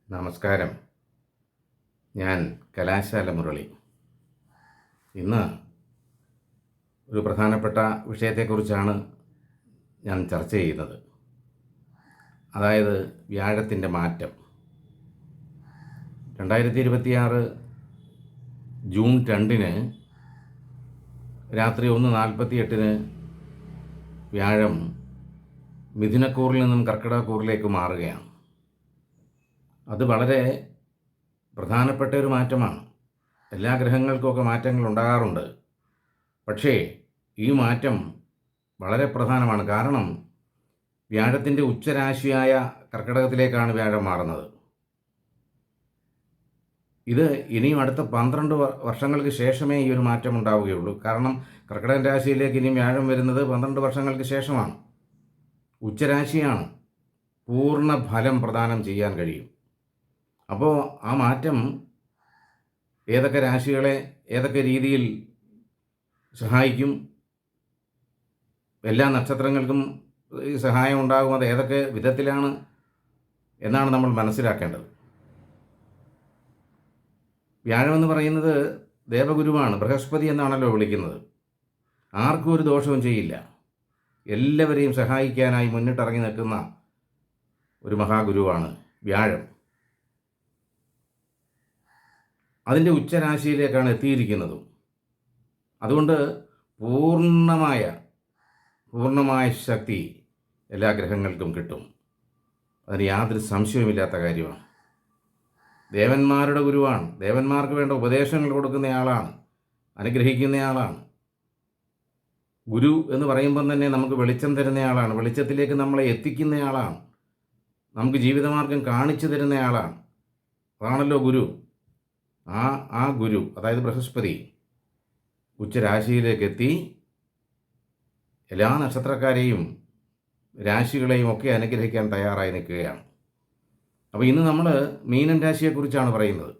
നമസ്കാരം. ഞാൻ കലാശാല മുരളി. ഇന്ന് ഒരു പ്രധാനപ്പെട്ട വിഷയത്തെക്കുറിച്ചാണ് ഞാൻ ചർച്ച ചെയ്യുന്നത്. അതായത് വ്യാഴത്തിൻ്റെ മാറ്റം. 2026 ജൂൺ 2 രാത്രി 1:48 വ്യാഴം മിഥുനക്കൂറിൽ നിന്നും കർക്കിടകക്കൂറിലേക്ക് മാറുകയാണ്. അത് വളരെ പ്രധാനപ്പെട്ട ഒരു മാറ്റമാണ്. എല്ലാ ഗ്രഹങ്ങൾക്കുമൊക്കെ മാറ്റങ്ങൾ ഉണ്ടാകാറുണ്ട്. പക്ഷേ ഈ മാറ്റം വളരെ പ്രധാനമാണ്. കാരണം വ്യാഴത്തിൻ്റെ ഉച്ചരാശിയായ കർക്കിടകത്തിലേക്കാണ് വ്യാഴം മാറുന്നത്. ഇത് ഇനിയും അടുത്ത 12 വർഷങ്ങൾക്ക് ശേഷമേ ഈ ഒരു മാറ്റം ഉണ്ടാവുകയുള്ളൂ. കാരണം കർക്കിടകൻ രാശിയിലേക്ക് ഇനിയും വ്യാഴം വരുന്നത് 12 വർഷങ്ങൾക്ക് ശേഷമാണ്. ഉച്ചരാശിയാണ് പൂർണ്ണ ഫലം പ്രദാനം ചെയ്യാൻ കഴിയും. അപ്പോൾ ആ മാറ്റം ഏതൊക്കെ രാശികളെ ഏതൊക്കെ രീതിയിൽ സഹായിക്കും, എല്ലാ നക്ഷത്രങ്ങൾക്കും ഈ സഹായം ഉണ്ടാകും, അത് ഏതൊക്കെ വിധത്തിലാണ് എന്നാണ് നമ്മൾ മനസ്സിലാക്കേണ്ടത്. വ്യാഴമെന്ന് പറയുന്നത് ദേവഗുരുവാണ്. ബൃഹസ്പതി എന്നാണല്ലോ വിളിക്കുന്നത്. ആർക്കും ഒരു ദോഷവും ചെയ്യില്ല. എല്ലാവരെയും സഹായിക്കാനായി മുന്നിട്ടിറങ്ങി നിൽക്കുന്ന ഒരു മഹാഗുരുവാണ് വ്യാഴം. അതിൻ്റെ ഉച്ചരാശിയിലേക്കാണ് എത്തിയിരിക്കുന്നതും. അതുകൊണ്ട് പൂർണ്ണമായ ശക്തി എല്ലാ ഗ്രഹങ്ങൾക്കും കിട്ടും. അതിന് യാതൊരു സംശയവുമില്ലാത്ത കാര്യമാണ്. ദേവന്മാരുടെ ഗുരുവാണ്. ദേവന്മാർക്ക് വേണ്ട ഉപദേശങ്ങൾ കൊടുക്കുന്നയാളാണ്, അനുഗ്രഹിക്കുന്നയാളാണ്. ഗുരു എന്ന് പറയുമ്പം തന്നെ നമുക്ക് വെളിച്ചം തരുന്നയാളാണ്, വെളിച്ചത്തിലേക്ക് നമ്മളെ എത്തിക്കുന്നയാളാണ്, നമുക്ക് ജീവിതമാർഗം കാണിച്ചു തരുന്നയാളാണ്. അതാണല്ലോ ഗുരു. ആ ഗുരു, അതായത് ബൃഹസ്പതി, ഉച്ചരാശിയിലേക്ക് എത്തി എല്ലാ നക്ഷത്രക്കാരെയും രാശികളെയും ഒക്കെ അനുഗ്രഹിക്കാൻ തയ്യാറായി നിൽക്കുകയാണ്. അപ്പോൾ ഇന്ന് നമ്മൾ മീനൻ രാശിയെക്കുറിച്ചാണ് പറയുന്നത്.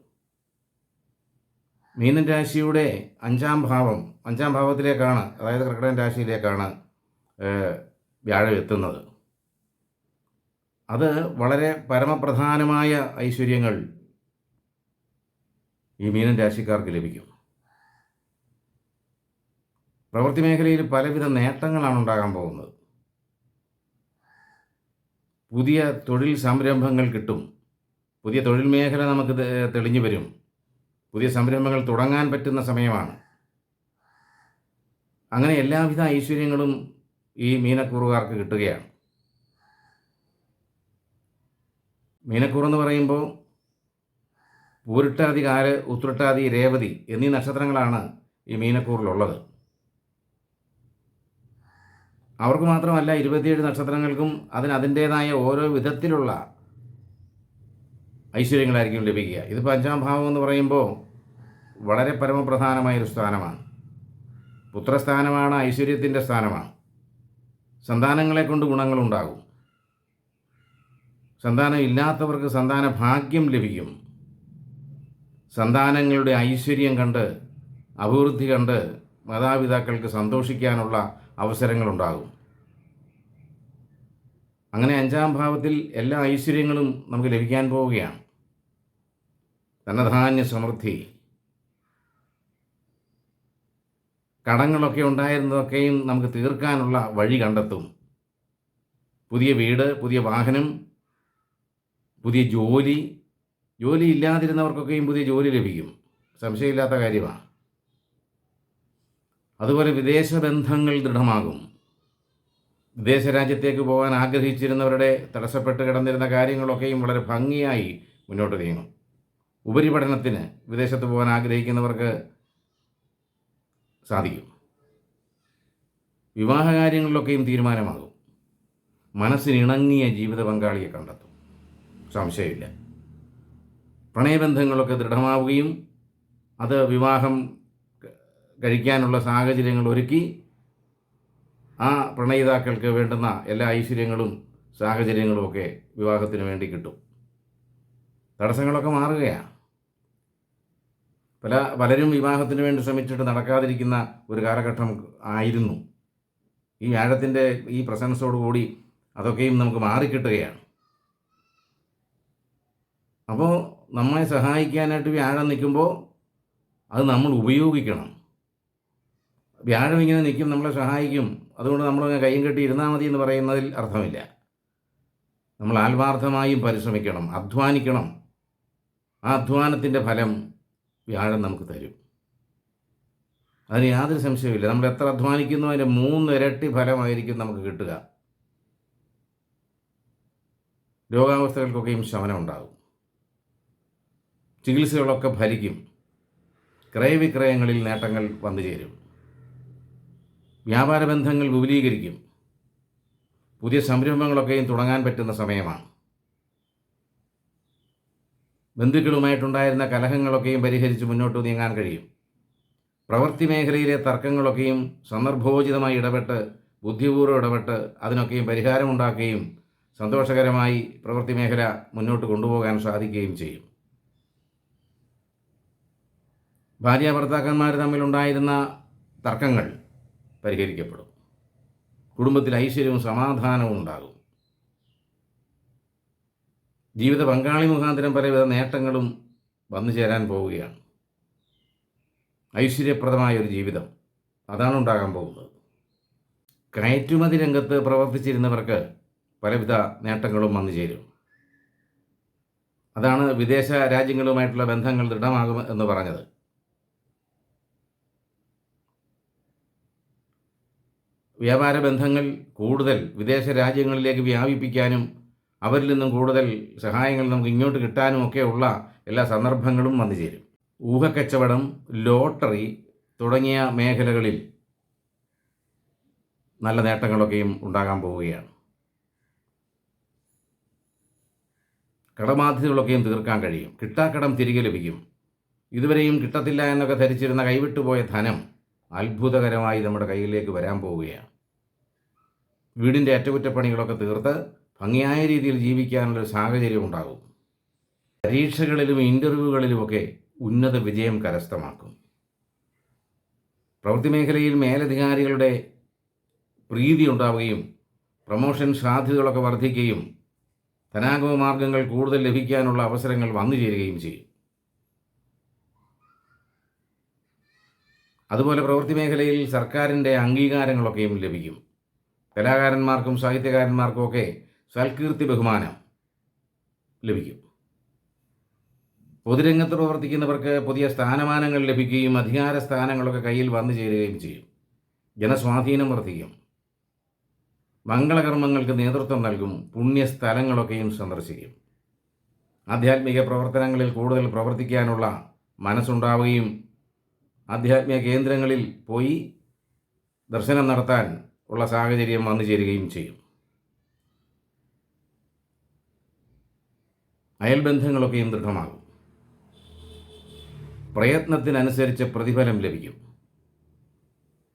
മീനൻ രാശിയുടെ 5-ാം ഭാവത്തിലേക്കാണ്, അതായത് കർക്കിടകൻ രാശിയിലേക്കാണ് വ്യാഴം എത്തുന്നത്. അത് വളരെ പരമപ്രധാനമായ ഐശ്വര്യങ്ങൾ ഈ മീനൻ രാശിക്കാർക്ക് ലഭിക്കും. പ്രവൃത്തി മേഖലയിൽ പലവിധ നേട്ടങ്ങളാണ് ഉണ്ടാകാൻ പോകുന്നത്. പുതിയ തൊഴിൽ സംരംഭങ്ങൾ കിട്ടും. പുതിയ തൊഴിൽ മേഖല നമുക്ക് തെളിഞ്ഞു വരും. പുതിയ സംരംഭങ്ങൾ തുടങ്ങാൻ പറ്റുന്ന സമയമാണ്. അങ്ങനെ എല്ലാവിധ ഐശ്വര്യങ്ങളും ഈ മീനക്കൂറുകാർക്ക് കിട്ടുകയാണ്. മീനക്കൂറെന്ന് പറയുമ്പോൾ പൂരിട്ടാതി, കാല്, ഉത്രട്ടാതി, രേവതി എന്നീ നക്ഷത്രങ്ങളാണ് ഈ മീനക്കൂറിലുള്ളത്. അവർക്ക് മാത്രമല്ല, 27 നക്ഷത്രങ്ങൾക്കും അതിൻ്റേതായ ഓരോ വിധത്തിലുള്ള ഐശ്വര്യങ്ങളായിരിക്കും ലഭിക്കുക. ഇതിപ്പോൾ 5-ാം ഭാവം എന്ന് പറയുമ്പോൾ വളരെ പരമപ്രധാനമായൊരു സ്ഥാനമാണ്. പുത്രസ്ഥാനമാണ്, ഐശ്വര്യത്തിൻ്റെ സ്ഥാനമാണ്. സന്താനങ്ങളെ കൊണ്ട് ഗുണങ്ങളുണ്ടാകും. സന്താനം ഇല്ലാത്തവർക്ക് സന്താന ഭാഗ്യം ലഭിക്കും. സന്താനങ്ങളുടെ ഐശ്വര്യം കണ്ട്, അഭിവൃദ്ധി കണ്ട് മാതാപിതാക്കൾക്ക് സന്തോഷിക്കാനുള്ള അവസരങ്ങളുണ്ടാകും. അങ്ങനെ 5-ാം ഭാവത്തിൽ എല്ലാ ഐശ്വര്യങ്ങളും നമുക്ക് ലഭിക്കാൻ പോവുകയാണ്. ധനധാന്യ സമൃദ്ധി, കടങ്ങളൊക്കെ ഉണ്ടായിരുന്നതൊക്കെയും നമുക്ക് തീർക്കാനുള്ള വഴി കണ്ടെത്തും. പുതിയ വീട്, പുതിയ വാഹനം, പുതിയ ജോലി ഇല്ലാതിരുന്നവർക്കൊക്കെയും പുതിയ ജോലി ലഭിക്കും. സംശയമില്ലാത്ത കാര്യമാണ്. അതുപോലെ വിദേശ ബന്ധങ്ങൾ ദൃഢമാകും. വിദേശ രാജ്യത്തേക്ക് പോകാൻ ആഗ്രഹിച്ചിരുന്നവരുടെ തടസ്സപ്പെട്ട് കിടന്നിരുന്ന കാര്യങ്ങളൊക്കെയും വളരെ ഭംഗിയായി മുന്നോട്ട് നീങ്ങും. ഉപരിപഠനത്തിന് വിദേശത്ത് പോകാൻ ആഗ്രഹിക്കുന്നവർക്ക് സാധിക്കും. വിവാഹകാര്യങ്ങളിലൊക്കെയും തീരുമാനമാകും. മനസ്സിനിണങ്ങിയ ജീവിത പങ്കാളിയെ കണ്ടെത്തും. സംശയമില്ല. പ്രണയബന്ധങ്ങളൊക്കെ ദൃഢമാവുകയും അത് വിവാഹം കഴിക്കാനുള്ള സാഹചര്യങ്ങൾ ഒരുക്കി ആ പ്രണയിതാക്കൾക്ക് വേണ്ടുന്ന എല്ലാ ഐശ്വര്യങ്ങളും സാഹചര്യങ്ങളും ഒക്കെ വിവാഹത്തിന് വേണ്ടി കിട്ടും. തടസ്സങ്ങളൊക്കെ മാറുകയാണ്. പലരും വിവാഹത്തിന് വേണ്ടി ശ്രമിച്ചിട്ട് നടക്കാതിരിക്കുന്ന ഒരു കാലഘട്ടം ആയിരുന്നു. ഈ വ്യാഴത്തിൻ്റെ ഈ പ്രസൻസോടുകൂടി അതൊക്കെയും നമുക്ക് മാറിക്കിട്ടുകയാണ്. അപ്പോൾ നമ്മളെ സഹായിക്കാനായിട്ട് വ്യാഴം നിൽക്കുമ്പോൾ അത് നമ്മൾ ഉപയോഗിക്കണം. വ്യാഴം ഇങ്ങനെ നിൽക്കും, നമ്മളെ സഹായിക്കും, അതുകൊണ്ട് നമ്മൾ കൈയും കെട്ടി ഇരുന്നാൽ മതി എന്ന് പറയുന്നതിൽ അർത്ഥമില്ല. നമ്മൾ ആത്മാർത്ഥമായും പരിശ്രമിക്കണം, അധ്വാനിക്കണം. ആ അധ്വാനത്തിൻ്റെ ഫലം വ്യാഴം നമുക്ക് തരും. അതിന് യാതൊരു സംശയവുമില്ല. നമ്മൾ എത്ര അധ്വാനിക്കുന്നു അതിൻ്റെ 3 ഇരട്ടി ഫലമായിരിക്കും നമുക്ക് കിട്ടുക. രോഗാവസ്ഥകൾക്കൊക്കെയും ശമനം ഉണ്ടാകും. ചികിത്സകളൊക്കെ ഫലിക്കും. ക്രയവിക്രയങ്ങളിൽ നേട്ടങ്ങൾ വന്നു ചേരും. വ്യാപാര ബന്ധങ്ങൾ വിപുലീകരിക്കും. പുതിയ സംരംഭങ്ങളൊക്കെയും തുടങ്ങാൻ പറ്റുന്ന സമയമാണ്. ബന്ധുക്കളുമായിട്ടുണ്ടായിരുന്ന കലഹങ്ങളൊക്കെയും പരിഹരിച്ച് മുന്നോട്ട് നീങ്ങാൻ കഴിയും. പ്രവൃത്തി മേഖലയിലെ തർക്കങ്ങളൊക്കെയും സന്ദർഭോചിതമായി ഇടപെട്ട്, ബുദ്ധിപൂർവ്വം ഇടപെട്ട് അതിനൊക്കെയും പരിഹാരമുണ്ടാക്കുകയും സന്തോഷകരമായി പ്രവൃത്തി മേഖല മുന്നോട്ട് കൊണ്ടുപോകാൻ സാധിക്കുകയും ചെയ്യും. ഭാര്യ ഭർത്താക്കന്മാർ തമ്മിലുണ്ടായിരുന്ന തർക്കങ്ങൾ പരിഹരിക്കപ്പെടും. കുടുംബത്തിൽ ഐശ്വര്യവും സമാധാനവും ഉണ്ടാകും. ജീവിത പങ്കാളി മുഖാന്തരം പലവിധ നേട്ടങ്ങളും വന്നു ചേരാൻ പോവുകയാണ്. ഐശ്വര്യപ്രദമായൊരു ജീവിതം അതാണ് ഉണ്ടാകാൻ പോകുന്നത്. കയറ്റുമതി രംഗത്ത് പ്രവർത്തിച്ചിരുന്നവർക്ക് പലവിധ നേട്ടങ്ങളും വന്നു ചേരും. അതാണ് വിദേശ രാജ്യങ്ങളുമായിട്ടുള്ള ബന്ധങ്ങൾ ദൃഢമാകും എന്ന് പറഞ്ഞത്. വ്യാപാര ബന്ധങ്ങൾ കൂടുതൽ വിദേശ രാജ്യങ്ങളിലേക്ക് വ്യാപിപ്പിക്കാനും അവരിൽ നിന്നും കൂടുതൽ സഹായങ്ങൾ നമുക്ക് ഇങ്ങോട്ട് കിട്ടാനും ഒക്കെയുള്ള എല്ലാ സന്ദർഭങ്ങളും വന്നു ചേരും. ഊഹക്കച്ചവടം, ലോട്ടറി തുടങ്ങിയ മേഖലകളിൽ നല്ല നേട്ടങ്ങളൊക്കെയും ഉണ്ടാകാൻ പോവുകയാണ്. കടബാധ്യതകളൊക്കെയും തീർക്കാൻ കഴിയും. കിട്ടാക്കടം തിരികെ ലഭിക്കും. ഇതുവരെയും കിട്ടത്തില്ല എന്നൊക്കെ ധരിച്ചിരുന്ന കൈവിട്ടുപോയ ധനം അത്ഭുതകരമായി നമ്മുടെ കയ്യിലേക്ക് വരാൻ പോവുകയാണ്. വീടിൻ്റെ അറ്റകുറ്റപ്പണികളൊക്കെ തീർത്ത് ഭംഗിയായ രീതിയിൽ ജീവിക്കാനുള്ളൊരു സാഹചര്യം ഉണ്ടാകും. പരീക്ഷകളിലും ഇൻ്റർവ്യൂകളിലുമൊക്കെ ഉന്നത വിജയം കരസ്ഥമാക്കും. പ്രവൃത്തി മേഖലയിൽ മേലധികാരികളുടെ പ്രീതി ഉണ്ടാവുകയും പ്രമോഷൻ സാധ്യതകളൊക്കെ വർദ്ധിക്കുകയും ധനാഗമ മാർഗങ്ങൾ കൂടുതൽ ലഭിക്കാനുള്ള അവസരങ്ങൾ വന്നു ചേരുകയും ചെയ്യും. അതുപോലെ പ്രവൃത്തി മേഖലയിൽ സർക്കാരിൻ്റെ അംഗീകാരങ്ങളൊക്കെയും ലഭിക്കും. കലാകാരന്മാർക്കും സാഹിത്യകാരന്മാർക്കും ഒക്കെ സൽകീർത്തി ബഹുമാനം ലഭിക്കും. പൊതുരംഗത്ത് പ്രവർത്തിക്കുന്നവർക്ക് പുതിയ സ്ഥാനമാനങ്ങൾ ലഭിക്കുകയും അധികാര സ്ഥാനങ്ങളൊക്കെ കയ്യിൽ വന്നു ചേരുകയും ചെയ്യും. ജനസ്വാധീനം വർദ്ധിക്കും. മംഗളകർമ്മങ്ങൾക്ക് നേതൃത്വം നൽകും. പുണ്യസ്ഥലങ്ങളൊക്കെയും സന്ദർശിക്കും. ആധ്യാത്മിക പ്രവർത്തനങ്ങളിൽ കൂടുതൽ പ്രവർത്തിക്കാനുള്ള മനസ്സുണ്ടാവുകയും ആധ്യാത്മിക കേന്ദ്രങ്ങളിൽ പോയി ദർശനം നടത്താൻ ഉള്ള സാഹചര്യം വന്നു ചേരുകയും ചെയ്യും. അയൽബന്ധങ്ങളൊക്കെയും ദൃഢമാകും. പ്രയത്നത്തിനനുസരിച്ച് പ്രതിഫലം ലഭിക്കും.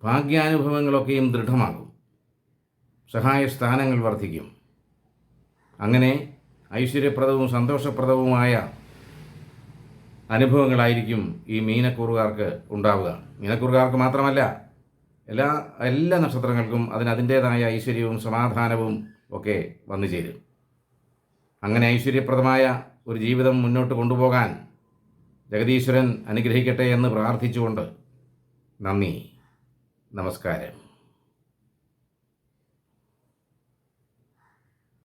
ഭാഗ്യാനുഭവങ്ങളൊക്കെയും ദൃഢമാകും. സഹായസ്ഥാനങ്ങൾ വർദ്ധിക്കും. അങ്ങനെ ഐശ്വര്യപ്രദവും സന്തോഷപ്രദവുമായ അനുഭവങ്ങളായിരിക്കും ഈ മീനക്കൂറുകാർക്ക് ഉണ്ടാവുക. മീനക്കൂറുകാർക്ക് മാത്രമല്ല, എല്ലാ നക്ഷത്രങ്ങൾക്കും അതിൻ്റേതായ ഐശ്വര്യവും സമാധാനവും ഒക്കെ വന്നു ചേരും. അങ്ങനെ ഐശ്വര്യപ്രദമായ ഒരു ജീവിതം മുന്നോട്ട് കൊണ്ടുപോകാൻ ജഗദീശ്വരൻ അനുഗ്രഹിക്കട്ടെ എന്ന് പ്രാർത്ഥിച്ചുകൊണ്ട് നന്ദി, നമസ്കാരം.